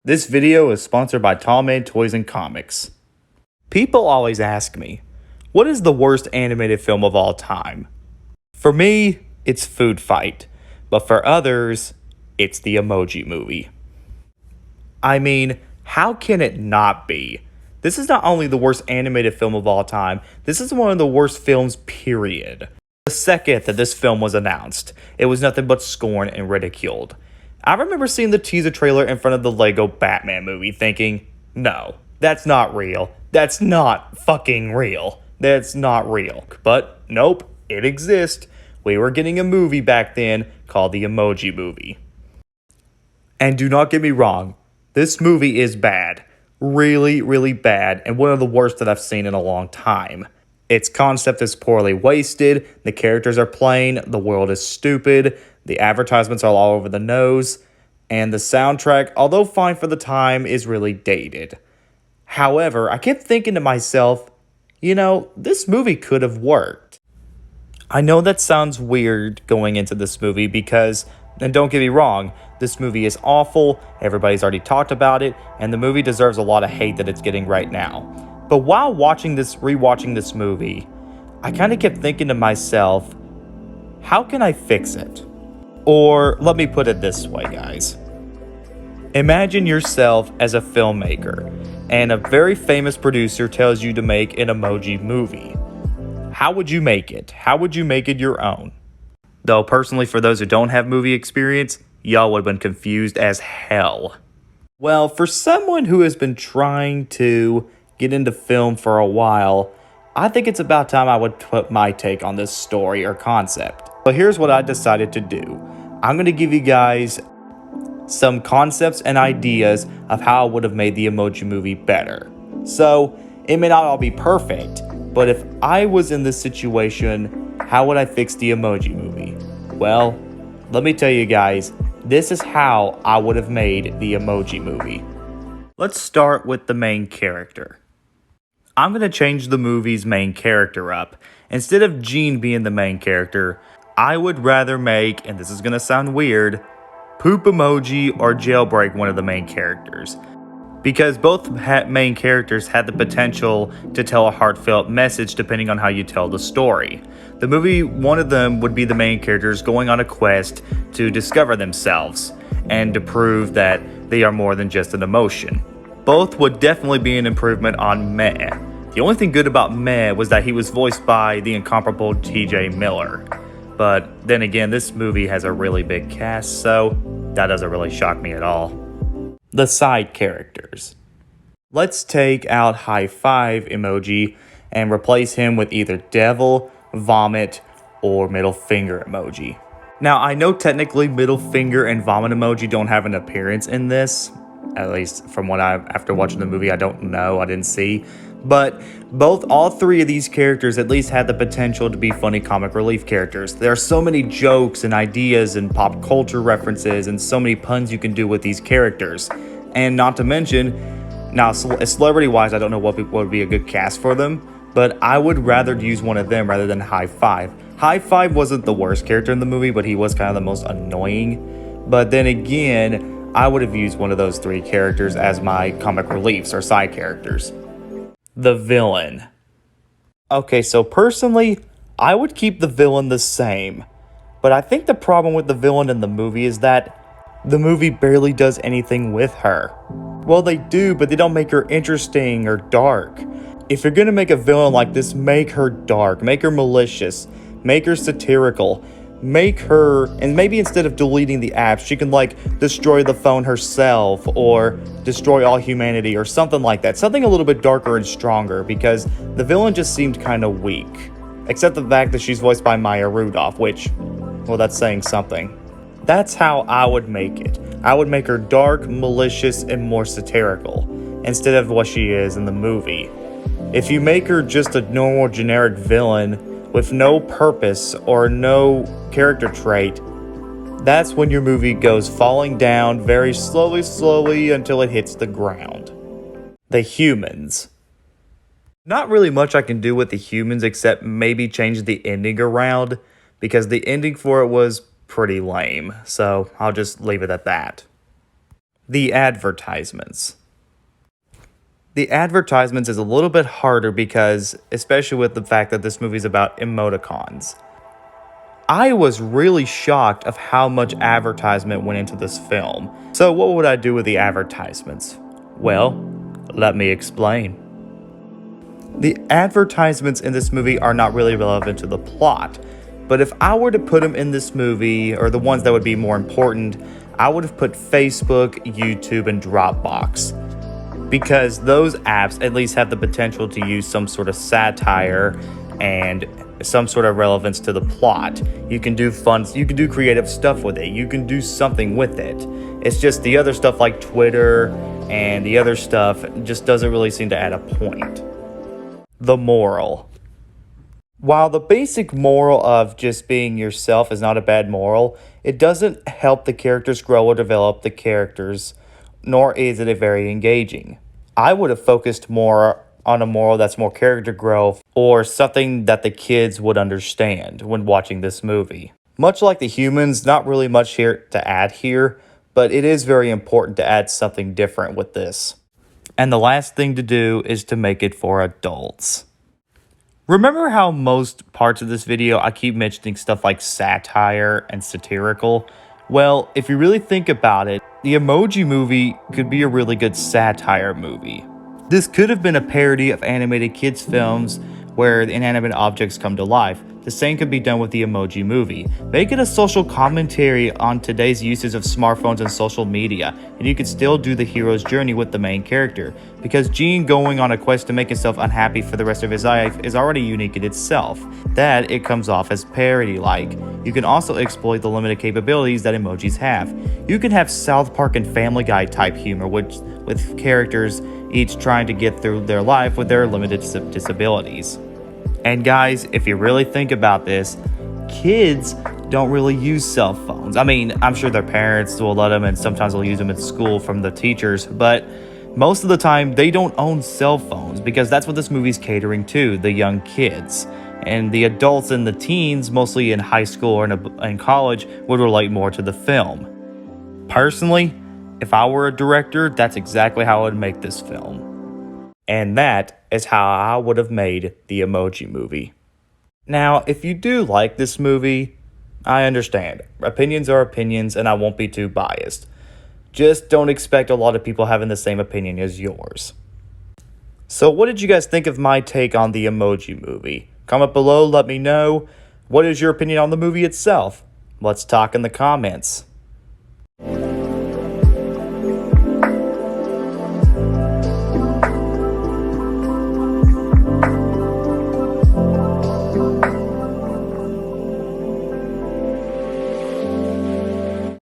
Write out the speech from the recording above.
This video is sponsored by Tall Man Toys and Comics. People always ask me, what is the worst animated film of all time? For me, it's Food Fight, but for others, it's the Emoji Movie. I mean, how can it not be? This is not only the worst animated film of all time, this is one of the worst films, period. The second that this film was announced, it was nothing but scorned and ridiculed. I remember seeing the teaser trailer in front of the Lego Batman movie thinking, no, that's not real. That's not fucking real. That's not real. But nope, it exists. We were getting a movie back then called the Emoji Movie. And do not get me wrong, this movie is bad. Really, really bad, and one of the worst that I've seen in a long time. Its concept is poorly wasted, the characters are plain, the world is stupid, the advertisements are all over the nose, and the soundtrack, although fine for the time, is really dated. However, I kept thinking to myself, this movie could have worked. I know that sounds weird going into this movie because, and don't get me wrong, this movie is awful, everybody's already talked about it, and the movie deserves a lot of hate that it's getting right now. But while rewatching this movie, I kind of kept thinking to myself, how can I fix it? Or let me put it this way, guys. Imagine yourself as a filmmaker, and a very famous producer tells you to make an Emoji Movie. How would you make it? How would you make it your own? Though personally, for those who don't have movie experience, y'all would have been confused as hell. Well, for someone who has been trying to get into film for a while, I think it's about time I would put my take on this story or concept. But here's what I decided to do. I'm going to give you guys some concepts and ideas of how I would have made the Emoji Movie better. So, it may not all be perfect, but if I was in this situation, how would I fix the Emoji Movie? Well, let me tell you guys, this is how I would have made the Emoji Movie. Let's start with the main character. I'm going to change the movie's main character up. Instead of Gene being the main character, I would rather make, and this is going to sound weird, Poop Emoji or Jailbreak one of the main characters. Because both main characters had the potential to tell a heartfelt message depending on how you tell the story. The movie, one of them would be the main characters going on a quest to discover themselves and to prove that they are more than just an emotion. Both would definitely be an improvement on Meh. The only thing good about Meh was that he was voiced by the incomparable TJ Miller. But then again, this movie has a really big cast, so that doesn't really shock me at all. The side characters. Let's take out High Five Emoji and replace him with either Devil, Vomit, or Middle Finger Emoji. Now, I know technically Middle Finger and Vomit Emoji don't have an appearance in this. At least from after watching the movie, I don't know, I didn't see. But all three of these characters at least had the potential to be funny comic relief characters. There are so many jokes and ideas and pop culture references and so many puns you can do with these characters. And not to mention, now celebrity-wise, I don't know what would be a good cast for them, but I would rather use one of them rather than High Five. High Five wasn't the worst character in the movie, but he was kind of the most annoying. But then again, I would have used one of those three characters as my comic reliefs or side characters. The villain. Okay, so personally, I would keep the villain the same. But I think the problem with the villain in the movie is that the movie barely does anything with her. Well, they do, but they don't make her interesting or dark. If you're gonna make a villain like this, make her dark, make her malicious, make her satirical. Make her, and maybe instead of deleting the apps, she can destroy the phone herself or destroy all humanity or something like that. Something a little bit darker and stronger, because the villain just seemed kind of weak. Except the fact that she's voiced by Maya Rudolph, which, well, that's saying something. That's how I would make it. I would make her dark, malicious, and more satirical, instead of what she is in the movie. If you make her just a normal generic villain with no purpose or no character trait, that's when your movie goes falling down very slowly until it hits the ground. The humans. Not really much I can do with the humans except maybe change the ending around, because the ending for it was pretty lame, so I'll just leave it at that. The advertisements. The advertisements is a little bit harder because, especially with the fact that this movie is about emoticons. I was really shocked of how much advertisement went into this film. So what would I do with the advertisements? Well, let me explain. The advertisements in this movie are not really relevant to the plot, but if I were to put them in this movie, or the ones that would be more important, I would have put Facebook, YouTube, and Dropbox. Because those apps at least have the potential to use some sort of satire and some sort of relevance to the plot. You can do creative stuff with it. You can do something with it. It's just the other stuff like Twitter and the other stuff just doesn't really seem to add a point. The moral. While the basic moral of just being yourself is not a bad moral, it doesn't help the characters grow or develop the characters, nor is it very engaging. I would have focused more on a moral that's more character growth or something that the kids would understand when watching this movie. Much like the humans, not really much here to add here, but it is very important to add something different with this. And the last thing to do is to make it for adults. Remember how most parts of this video I keep mentioning stuff like satire and satirical? Well, if you really think about it, the Emoji Movie could be a really good satire movie. This could have been a parody of animated kids' films where the inanimate objects come to life. The same could be done with the Emoji Movie. Make it a social commentary on today's uses of smartphones and social media, and you could still do the hero's journey with the main character, because Gene going on a quest to make himself unhappy for the rest of his life is already unique in itself. That it comes off as parody-like. You can also exploit the limited capabilities that emojis have. You can have South Park and Family Guy type humor with characters each trying to get through their life with their limited disabilities. And guys, if you really think about this, kids don't really use cell phones. I mean, I'm sure their parents will let them and sometimes they'll use them in school from the teachers, but most of the time they don't own cell phones because that's what this movie's catering to, the young kids. And the adults and the teens, mostly in high school or in college, would relate more to the film. Personally, if I were a director, that's exactly how I would make this film. And that is how I would have made the Emoji Movie. Now, if you do like this movie, I understand. Opinions are opinions, and I won't be too biased. Just don't expect a lot of people having the same opinion as yours. So what did you guys think of my take on the Emoji Movie? Comment below, let me know. What is your opinion on the movie itself? Let's talk in the comments.